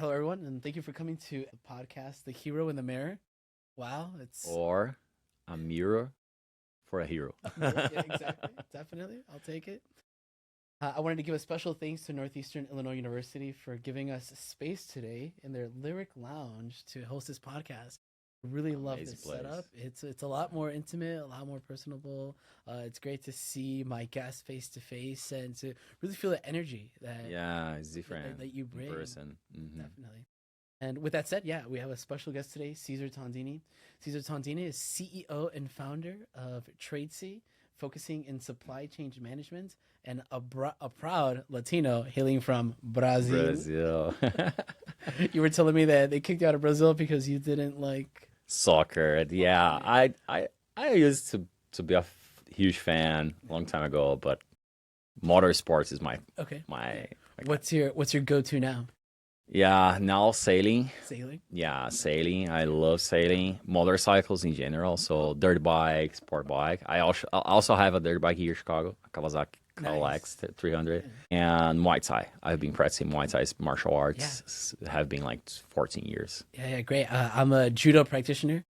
Hello, everyone, and thank you for coming to the podcast, The Hero in the Mirror. Wow, it's Or a mirror for a hero. a mirror. Yeah, exactly. Definitely. I'll take it. I wanted to give a special thanks to Northeastern Illinois University for giving us space today in their Lyric Lounge to host this podcast. Really love Amazing this place. setup. It's a lot more intimate, a lot more personable. It's great to see my guests face to face and to really feel the energy Yeah, it's different that you in bring. person. Definitely. And with that said, yeah, we have a special guest today, Cezar Tondini. Cezar Tondini is CEO and founder of TradeSee, focusing in supply chain management, and a proud Latino hailing from Brazil. Brazil. You were telling me that they kicked you out of Brazil because you didn't like. Soccer. Yeah, I used to be a huge fan a long time ago, but motorsports is my Okay. my What's your go-to now? yeah, now sailing. Sailing. Yeah, sailing. I love sailing. Motorcycles in general. So dirt bike, sport bike. I also have a dirt bike here in Chicago, a Kawasaki Nice. LX 300, and Muay Thai. I've been practicing Muay Thai martial arts. Have been like 14 years. Yeah, great. I'm a judo practitioner.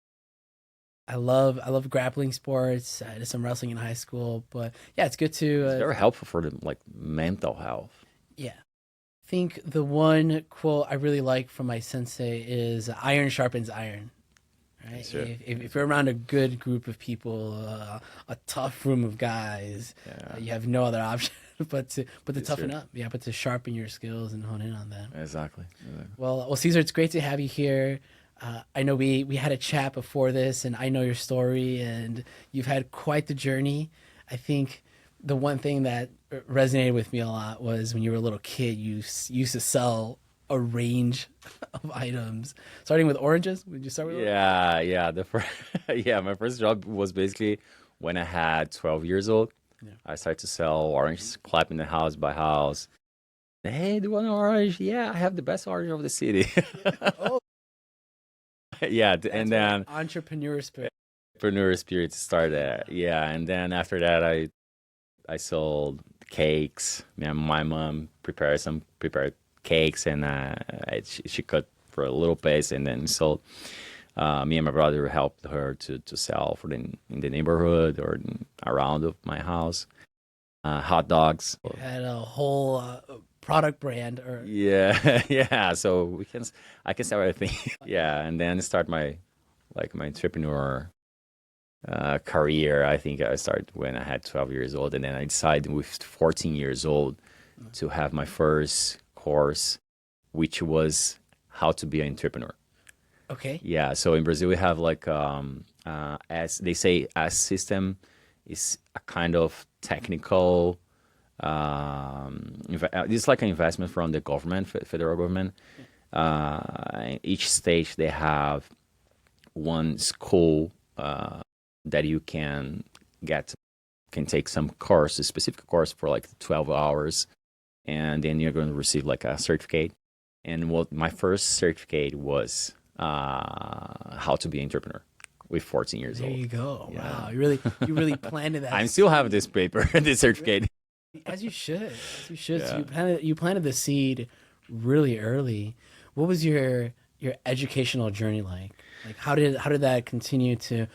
I love grappling sports. I did some wrestling in high school, but yeah, it's good to It's very helpful for the like mental health. yeah. I think the one quote I really like from my sensei is "Iron sharpens iron." Right? That's true. If you're around a good group of people, a tough room of guys, Yeah, you have no other option but to it's toughen true. up. Yeah, but to sharpen your skills and hone in on them. Exactly. Well, Caesar, it's great to have you here. I know we had a chat before this, and I know your story, and you've had quite the journey. I think the one thing that resonated with me a lot was when you were a little kid, used to sell a range of items, starting with oranges. Would you start with oranges? Yeah. The first, yeah, my first job was basically when I had 12 years old. Yeah. I started to sell oranges, clapping the house by house. Hey, do you want an orange? Yeah, I have the best orange of the city. Oh, Yeah, that's and where then entrepreneur spirit. entrepreneur spirit started. Yeah, and then after that, I sold cakes. Yeah, my mom prepared cakes, and she cut for a little place, and then sold. Me and my brother helped her to sell for in the neighborhood or around of my house. Hot dogs. You had a whole product brand, or Yeah, yeah. So I can sell everything. Yeah, and then start my entrepreneur career. I think I started when I had 12 years old, and then I decided with 14 years old to have my first course, which was how to be an entrepreneur. okay, Yeah, so in Brazil we have like as they say, as system is a kind of technical. It's like an investment from the government, federal government. In each stage they have one school that you can take some course, a specific course for like 12 hours, and then you're going to receive like a certificate. And what my first certificate was how to be an entrepreneur with 14 years there old. you go. Yeah. Wow, you really planted that. I still have this paper, this certificate. As you should. As you should. So Yeah. you planted the seed really early. What was your educational journey like? Like how did that continue to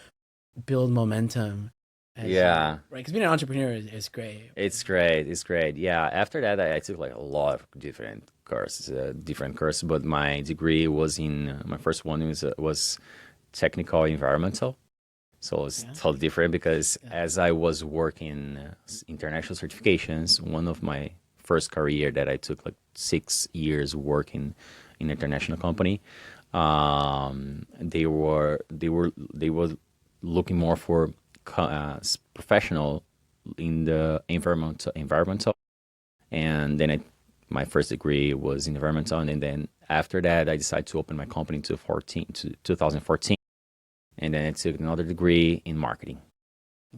build momentum? Yeah. Right, because being an entrepreneur is great. It's great. It's great. Yeah. After that, I took like a lot of different courses. But my degree was in my first one was technical environmental. So it's Yeah. totally different because Yeah. as I was working international certifications, one of my first career that I took like 6 years working in international company, they were looking more for professional in the environmental, and then my first degree was in environmental, and then after that I decided to open my company to 2014, and then I took another degree in marketing.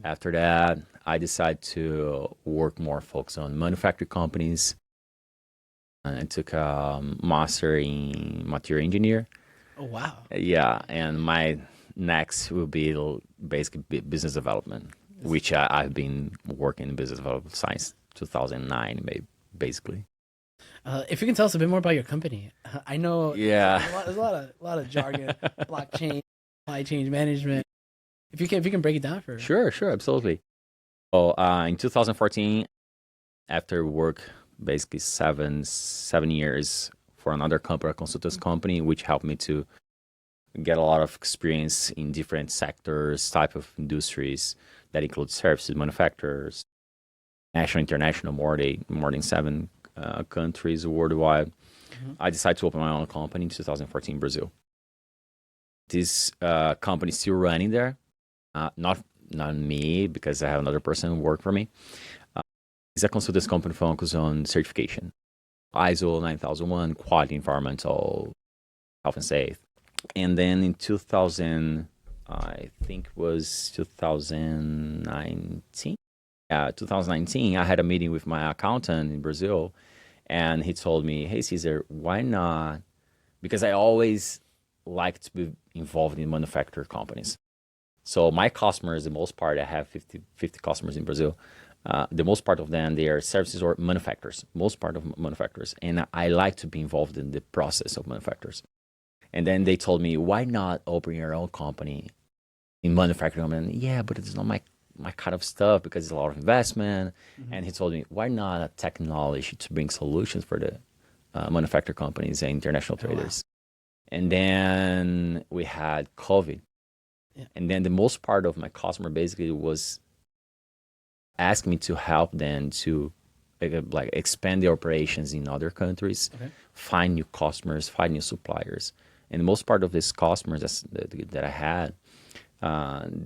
After that, I decided to work more focused on manufacturing companies. And I took a master in material engineer. Oh wow. Yeah, and my next will be basically business development, which I've been working in business development since 2009, maybe, basically. If you can tell us a bit more about your company, I know Yeah. there's a lot of jargon, blockchain, supply chain management. If you can break it down for. Sure, sure, absolutely. Well, in 2014, after work, basically seven years for another company, a consultants company, which helped me to get a lot of experience in different sectors, type of industries that include services, manufacturers, national, international, more than seven countries worldwide. Mhm. I decided to open my own company in 2014 in Brazil. This company is still running there. Not me, because I have another person who work for me. It's a consultants company focused on certification, ISO 9001, quality, environmental, health and safety. And then in 2000, I think it was 2019. Yeah, 2019, I had a meeting with my accountant in Brazil, and he told me, "Hey, Cesar, why not?" Because I always like to be involved in manufacturer companies. So my customers, the most part, I have 50 customers in Brazil. The most part of them, they are services or manufacturers, most part of manufacturers. And I like to be involved in the process of manufacturers. And then they told me, why not open your own company in manufacturing? And yeah, but it's not my kind of stuff because it's a lot of investment. Mhm. And he told me, why not a technology to bring solutions for the manufacturer companies and international Oh, wow. traders? And then we had COVID. Yeah. And then the most part of my customer basically was asking me to help them to like expand their operations in other countries, Okay. find new customers, find new suppliers. And most part of these customers that I had,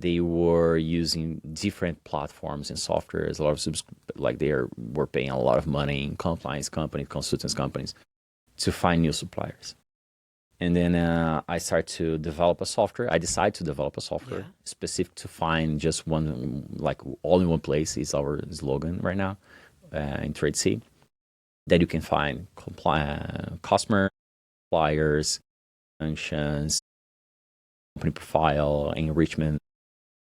they were using different platforms and softwares. A lot of like were paying a lot of money in compliance companies, consultants companies, to find new suppliers. And then I started to develop a software. I decided to develop a software Yeah. specific to find just one, like all in one place is our slogan right now in TradeSee, that you can find customer, suppliers, functions, company profile, enrichment.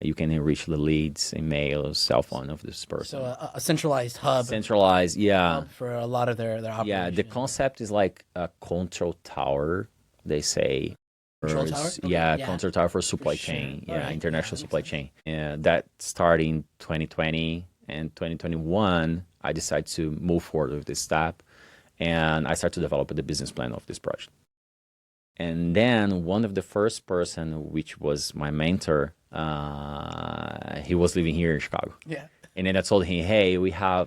You can enrich the leads, emails, cell phone of this person. So a centralized hub, Centralized, yeah. for a lot of their operations. Yeah, the concept is like a control tower, they say. Control tower? Okay, Yeah, yeah. control tower for supply sure. chain. All Yeah, right, international that makes supply sense. chain. And that started in 2020 and 2021. I decided to move forward with this step, and I started to develop the business plan of this project. And then one of the first person, which was my mentor, he was living here in Chicago. Yeah. And then I told him, "Hey,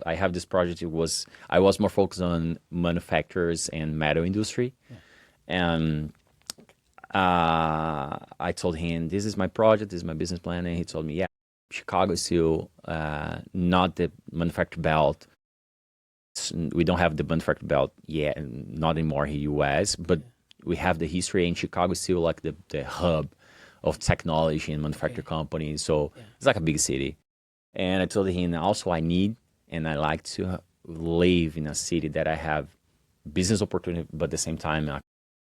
I have this project. I was more focused on manufacturers and metal industry, Yeah. and I told him, this is my project, this is my business plan." And he told me, "Yeah, Chicago is still not the manufacturer belt. We don't have the manufacturer belt yet, not anymore in the US, but we have the history, and Chicago is still like the hub of technology and manufacturing companies. So Yeah. it's like a big city." And I told him, also I need, and I like to live in a city that I have business opportunity, but at the same time,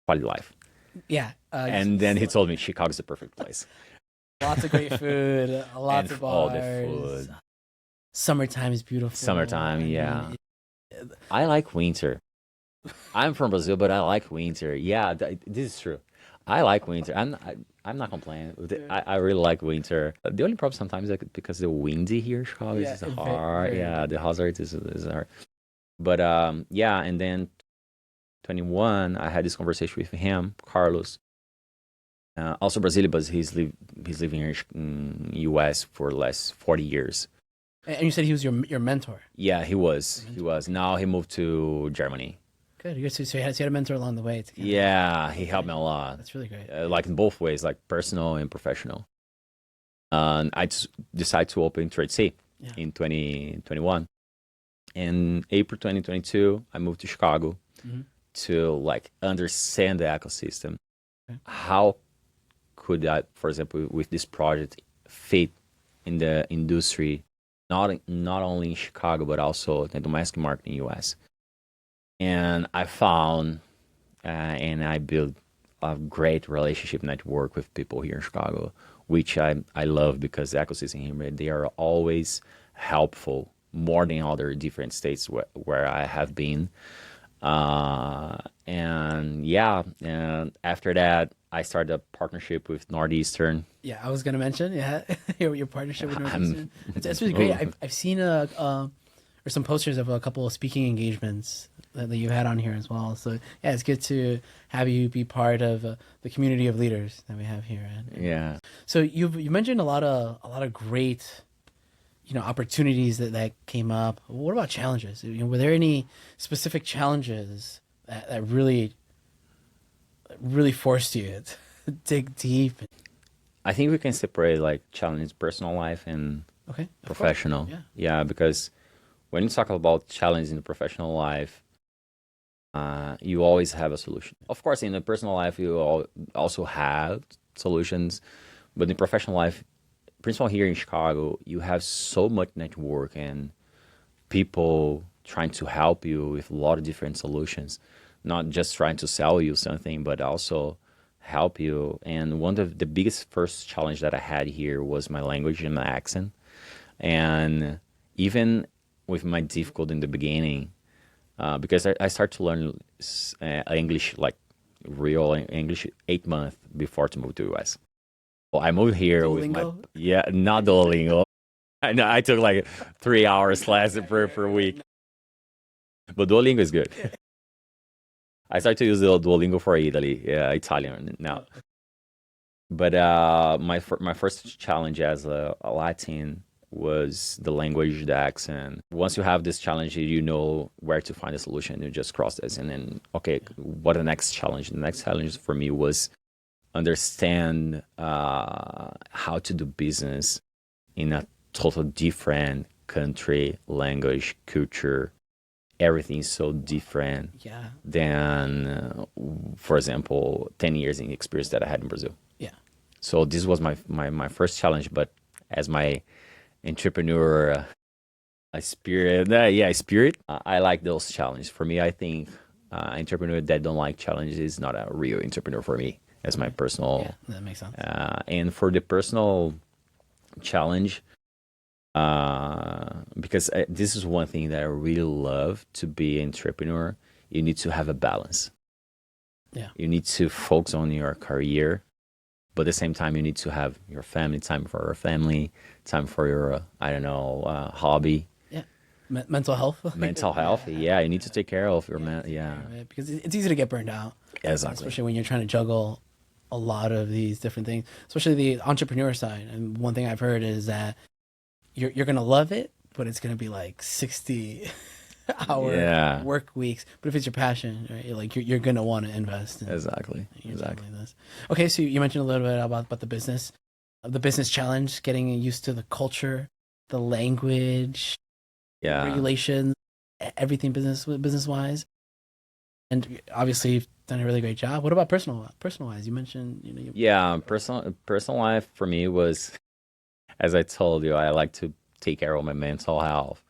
quality life. Yeah. And then he told me Chicago's the perfect place. Lots of great food, lots And of all bars. the food. Summertime is beautiful. Summertime, I mean, yeah. I like winter. I'm from Brazil, but I like winter. Yeah, this is true. I like winter. I'm not complaining. I really like winter. The only problem sometimes is like, because the windy here in Chicago Yeah, is it's hard. very Yeah, the hazard is hard. But yeah, and then 21, I had this conversation with him, Carlos, also Brazilian, but he's living here in US for the last 40 years. And you said he was your mentor. Yeah, he was. He was. Now he moved to Germany. Good. So you had a mentor along the way. Yeah, he helped me a lot. That's really great. Like in both ways, like personal and professional. And I just decided to open TradeSee in 2021. In April 2022, I moved to Chicago to like understand the ecosystem. Okay. How could I, for example, with this project, fit in the industry, not only in Chicago but also the domestic market in US? And I found and I built a great relationship network with people here in Chicago, which I love, because the ecosystem here, they are always helpful more than other different states where I have been. And yeah, and after that, I started a partnership with Northeastern. Yeah, I was gonna mention, yeah, your partnership with I'm, Northeastern. It's really great. I've seen or some posters of a couple of speaking engagements that you had on here as well. So yeah, it's good to have you be part of the community of leaders that we have here. yeah. So you mentioned a lot of great, opportunities that came up. What about challenges? Were there any specific challenges that really forced you to dig deep? I think we can separate like challenge personal life and Okay, of course. professional. Yeah. Yeah, because when you talk about challenge in the professional life, you always have a solution. Of course, in the personal life, also have solutions, but in professional life, principal here in Chicago, you have so much network and people trying to help you with a lot of different solutions, not just trying to sell you something, but also help you. And one of the biggest first challenge that I had here was my language and my accent. And even with my difficulty in the beginning, because I started to learn English, like real English, 8 months before to move to US. Well, I moved here with my, Duolingo? yeah, not Duolingo. I know I took like 3 hours class per week, but Duolingo is good. I started to use the Duolingo for Italy, yeah, Italian now. But my first challenge as a Latin was the language, the accent. Once you have this challenge, you know where to find a solution. You just cross this, and then okay, what the next challenge? The next challenge for me was understand how to do business in a total different country, language, culture. Everything is so different Yeah. than, for example, 10 years in experience that I had in Brazil. Yeah. So this was my first challenge, but as my entrepreneur spirit, I like those challenges. For me, I think entrepreneur that don't like challenges is not a real entrepreneur for me. As my personal, Yeah, that makes sense. and for the personal challenge, because this is one thing that I really love to be an entrepreneur. You need to have a balance. Yeah. You need to focus on your career, but at the same time, you need to have your family, time for your family, time for your, I don't know, hobby, Yeah. Mental health. mental health. Yeah, you need to take care of your yeah, Right? Because it's easy to get burned out, exactly. especially when you're trying to juggle a lot of these different things, especially the entrepreneur side. And one thing I've heard is that you're gonna love it, but it's gonna be like 60-hour Yeah, work weeks. But if it's your passion, right, you're gonna want to invest in exactly, exactly. something like this. Okay, so you mentioned a little bit about the business challenge, getting used to the culture, the language, Yeah, regulations, everything business wise. And obviously, you've done a really great job. What about personal wise? You mentioned, yeah. Personal life for me was, as I told you, I like to take care of my mental health,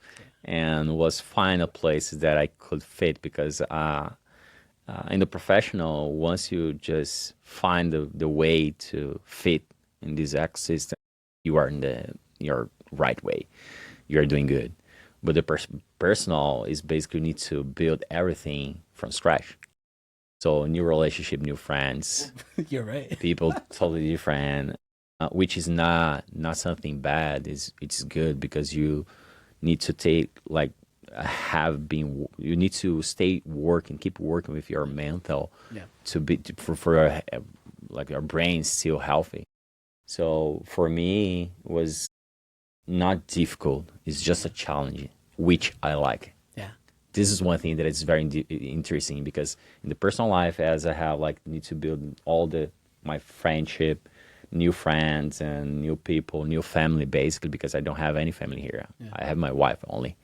and was find a place that I could fit because in the professional, once you just find the way to fit in this ecosystem, you are in your right way. You are doing good. But the personal is basically need to build everything from scratch. So new relationship, new friends, you're right. people totally different, which is not something bad. It's good because you need to take like you need to stay working, keep working with your mental Yeah. for like your brain still healthy. So for me, it was not difficult. It's just a challenge, which I like. Yeah. This is one thing that is very interesting because in the personal life, as I have like need to build all my friendship, new friends and new people, new family, basically because I don't have any family here. Yeah. I have my wife only,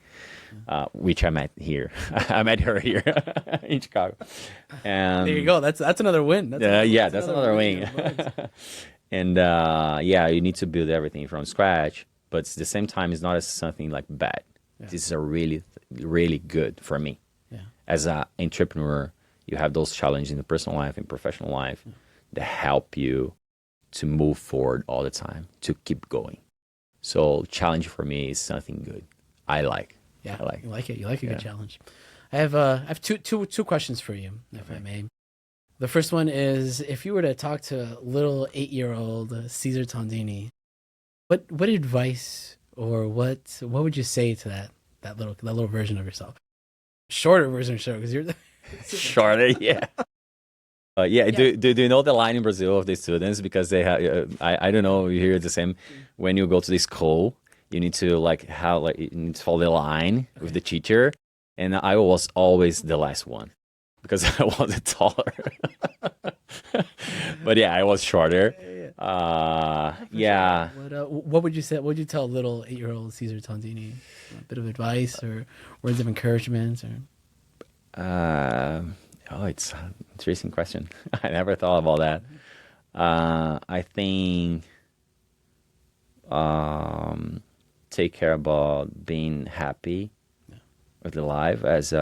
which I met here. I met her here in Chicago. And There you go. That's another win. that's another wing. And yeah, you need to build everything from scratch, but at the same time, it's not something like bad. Yeah. This is a really good for me. Yeah. As an entrepreneur, you have those challenges in the personal life and professional life that help you to move forward all the time, to keep going. So challenge for me is something good. I like. Yeah. I like. You like it. You like a good challenge. I have two questions for you, if I may. The first one is, if you were to talk to little 8-year-old Cesar Tondini, what advice or what would you say to that little version of yourself? Shorter version, sure, because you're Shorter, yeah. Yeah, yeah. do you know the line in Brazil of the students? Because they have, I don't know, you hear the same. When you go to the school, you need to you need to follow the line with the teacher. And I was always the last one because I wasn't taller. But yeah, I was shorter. For sure. Yeah. What would you say? What would you tell little 8-year-old Cesar Tondini? A bit of advice or words of encouragement, or Uh, oh, it's an interesting question. I never thought about that. I think um, take care about being happy with the life as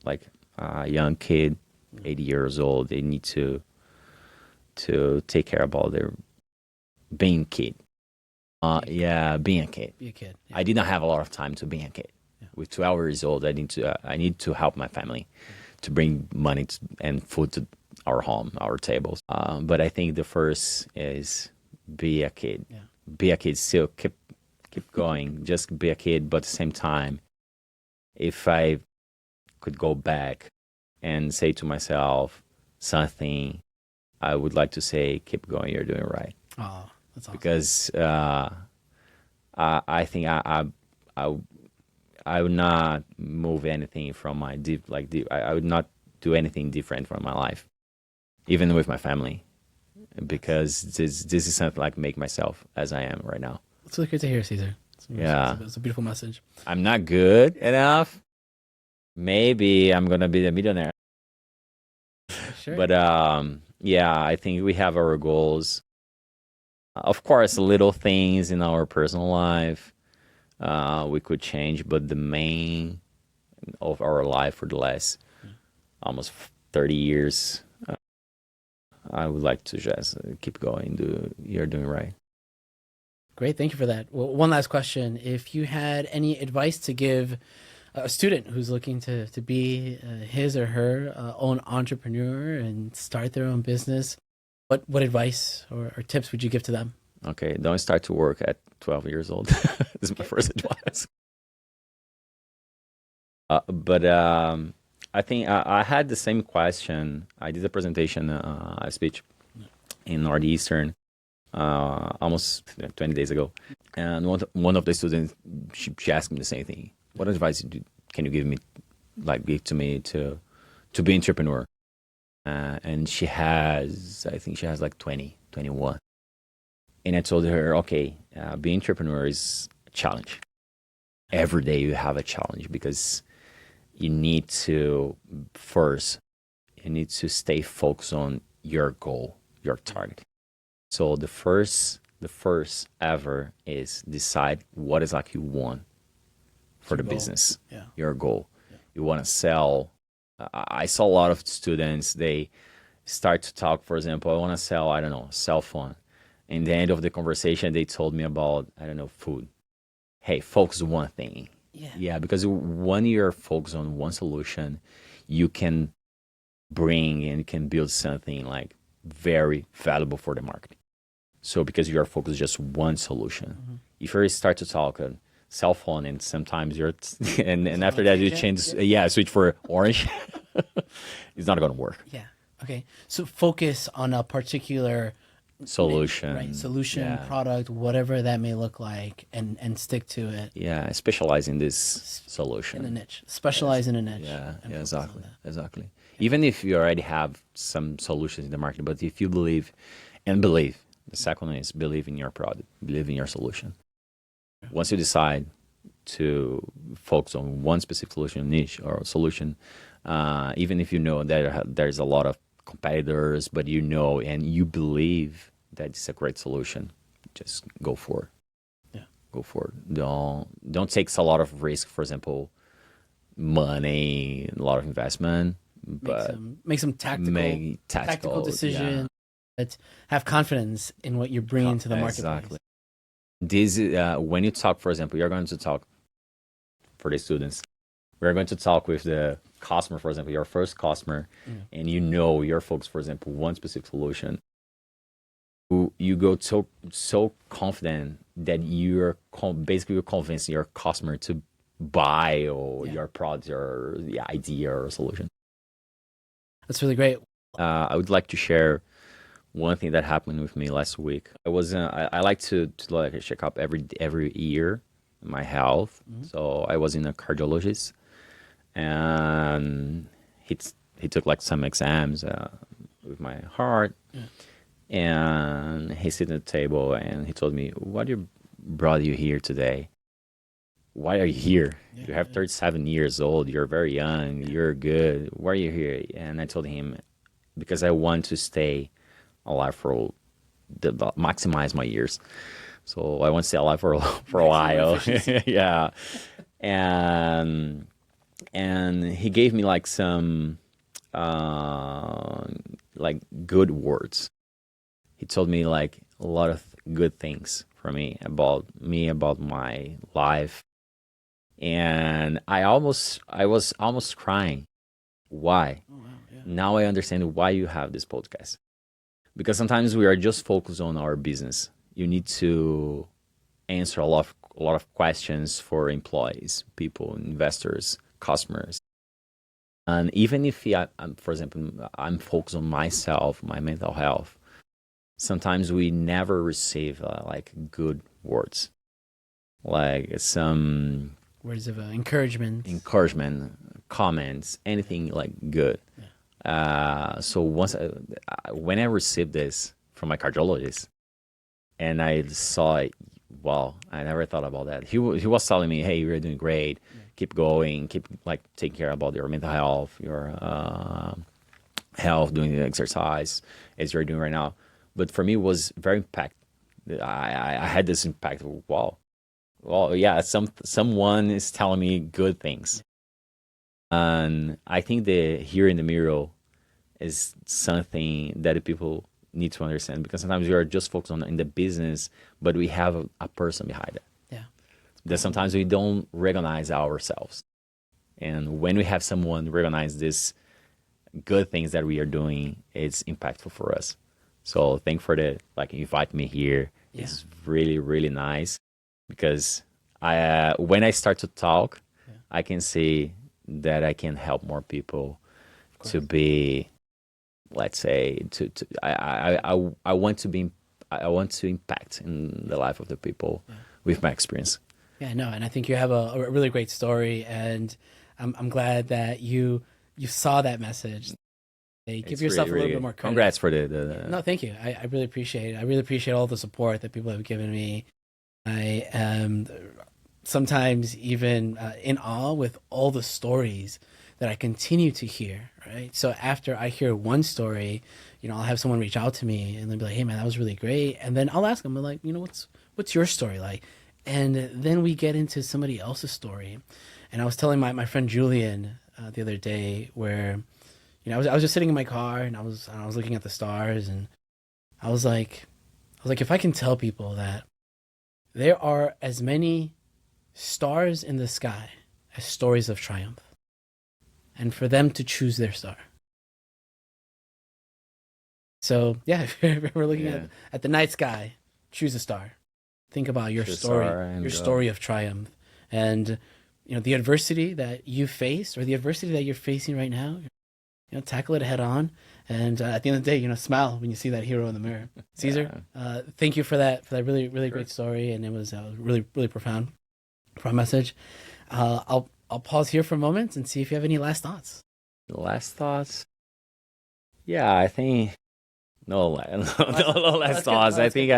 like a young kid, 80 years old. They need to take care about their being kid. Yeah, being a kid. be a kid. Yeah. I did not have a lot of time to be a kid. Yeah. With 12 years old, I need to help my family to bring money and food to our home, our tables. But I think the first is be a kid. Yeah. Be a kid. Still keep going. Just be a kid, but at the same time, if I could go back and say to myself something, I would like to say, keep going. You're doing right. Oh, that's awesome. Because I think I I would not move anything from my I would not do anything different from my life, even with my family, because this is something like make myself as I am right now. It's really good to hear, Caesar. Yeah. It's a beautiful message. I'm not good enough. Maybe I'm gonna be a millionaire, Sure. but yeah, I think we have our goals. Of course, little things in our personal life we could change, but the main of our life for the last almost 30 years, I would like to just keep going. You're doing right. Great. Thank you for that. Well, one last question. If you had any advice to give a student who's looking to be his or her own entrepreneur and start their own business, what advice or tips would you give to them? Okay, don't start to work at 12 years old. This is my first advice. But I think I had the same question. I did a presentation, a speech in Northeastern almost 20 days ago. And one of the students, she asked me the same thing. What advice can you give me, give to me to be an entrepreneur? And I think she has like 20, 21. And I told her, okay, being an entrepreneur is a challenge. Every day you have a challenge because you need to stay focused on your goal, your target. So the first ever is decide what is like you want for the business, your goal. Yeah. You want to sell. I saw a lot of students, they start to talk, for example, I want to sell, I don't know, a cell phone. In the end of the conversation, they told me about, I don't know, food. Hey, focus on one thing. Yeah, because when you're focused on one solution, you can bring and can build something like very valuable for the market. So because you are focused just one solution, if you start to talk cell phone and sometimes you're and after that you change switch for orange, it's not going to work. Yeah. Okay. So focus on a particular solution, niche, right? Solution, product, whatever that may look like, and stick to it. Yeah, specialize in this solution. In a niche. Specialize in a niche. Yeah, exactly. Even if you already have some solutions in the market, but if you believe, the second one is believe in your product, believe in your solution. Once you decide to focus on one specific solution, niche or solution, even if you know that there's a lot of competitors, but you know and you believe that it's a great solution, just go for it. Yeah, go for it. Don't take a lot of risk. For example, money, a lot of investment, but make some tactical decisions. But have confidence in what you're bringing to the marketplace. Exactly. This when you talk, for example, you're going to talk for the students. We're going to talk with the customer, for example, your first customer, and you know your folks, for example, one specific solution. You go so confident that basically you're convincing your customer to buy or your product or the idea or solution. That's really great. I would like to share one thing that happened with me last week. I like to like check up every year my health. So I was in a cardiologist, and he took like some exams with my heart, and he sit at the table and he told me, "What brought you here today? Why are you here? You have 37 years old. You're very young. You're good. Why are you here?" And I told him, because I want to stay alive maximize my years. So I want to stay alive for a while. Yeah. And he gave me like some like good words. He told me like a lot of good things for me, about my life. And I was almost crying. Why? Oh, wow. Yeah. Now I understand why you have this podcast. Because sometimes we are just focused on our business. You need to answer a lot of questions for employees, people, investors, customers. And even if for example, I'm focused on myself, my mental health, sometimes we never receive like good words, like some words of encouragement, comments, anything like good. So when I received this from my cardiologist, and I saw it, wow, I never thought about that. He was telling me, "Hey, you're doing great. Keep going. Keep like taking care about your mental health, your health, doing the exercise as you're doing right now." But for me, it was very impact. I had this impact. Wow, well, yeah, someone is telling me good things. And I think the here in the mirror is something that people need to understand, because sometimes we are just focused on in the business, but we have a person behind it. Yeah. That sometimes we don't recognize ourselves. And when we have someone recognize this good things that we are doing, it's impactful for us. So thank for the like invite me here. Yeah. It's really, really nice, because when I start to talk, I can see that I can help more people to be, let's say, I want to impact in the life of the people with my experience. Yeah, no, and I think you have a really great story, and I'm glad that you saw that message. Give yourself really, a little bit more credit. Congrats for the No, thank you. I really appreciate it. I really appreciate all the support that people have given me. I am sometimes even in awe with all the stories that I continue to hear, right? So after I hear one story, I'll have someone reach out to me and they'll be like, "Hey man, that was really great." And then I'll ask them, like, what's your story like? And then we get into somebody else's story. And I was telling my friend Julian the other day where, I was just sitting in my car and I was looking at the stars, and I was like, if I can tell people that there are as many stars in the sky as stories of triumph, and for them to choose their star. So yeah, if we're looking at the night sky, choose a star. Think about your story of triumph, and the adversity that you face, or the adversity that you're facing right now. Tackle it head on, and at the end of the day, smile when you see that hero in the mirror. Cezar, thank you for that really, really great story, and it was a really, really profound message. I'll pause here for a moment and see if you have any last thoughts. Last thoughts? Yeah, I think no last thoughts. I think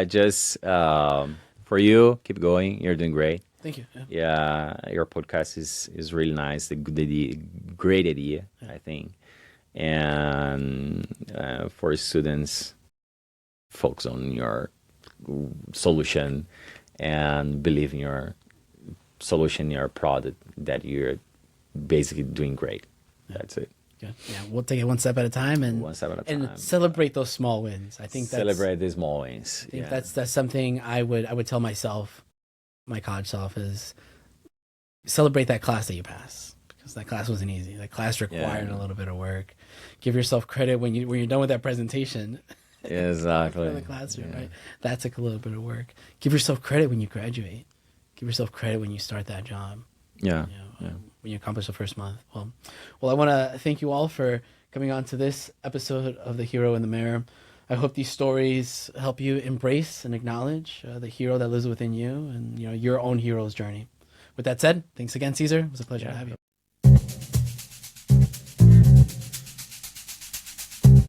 just for you, keep going. You're doing great. Thank you. Yeah, your podcast is really nice. A good idea, great idea, I think. And for students, focus on your solution and believe in your solution, your product, that you're basically doing great. That's it. Good. Yeah, we'll take it one step at a time, and celebrate those small wins. I think celebrate the small wins. I think that's something I would tell myself, my college self, is celebrate that class that you passed, because that class wasn't easy. That class required Yeah. a little bit of work. Give yourself credit when you're done with that presentation Exactly. in the classroom, Yeah. right? That took a little bit of work. Give yourself credit when you graduate. Give yourself credit when you start that job. Yeah. You know, Yeah. when you accomplish the first month. Well, I want to thank you all for coming on to this episode of The Hero in the Mirror. I hope these stories help you embrace and acknowledge the hero that lives within you, and your own hero's journey. With that said, thanks again, Cesar. It was a pleasure to have you.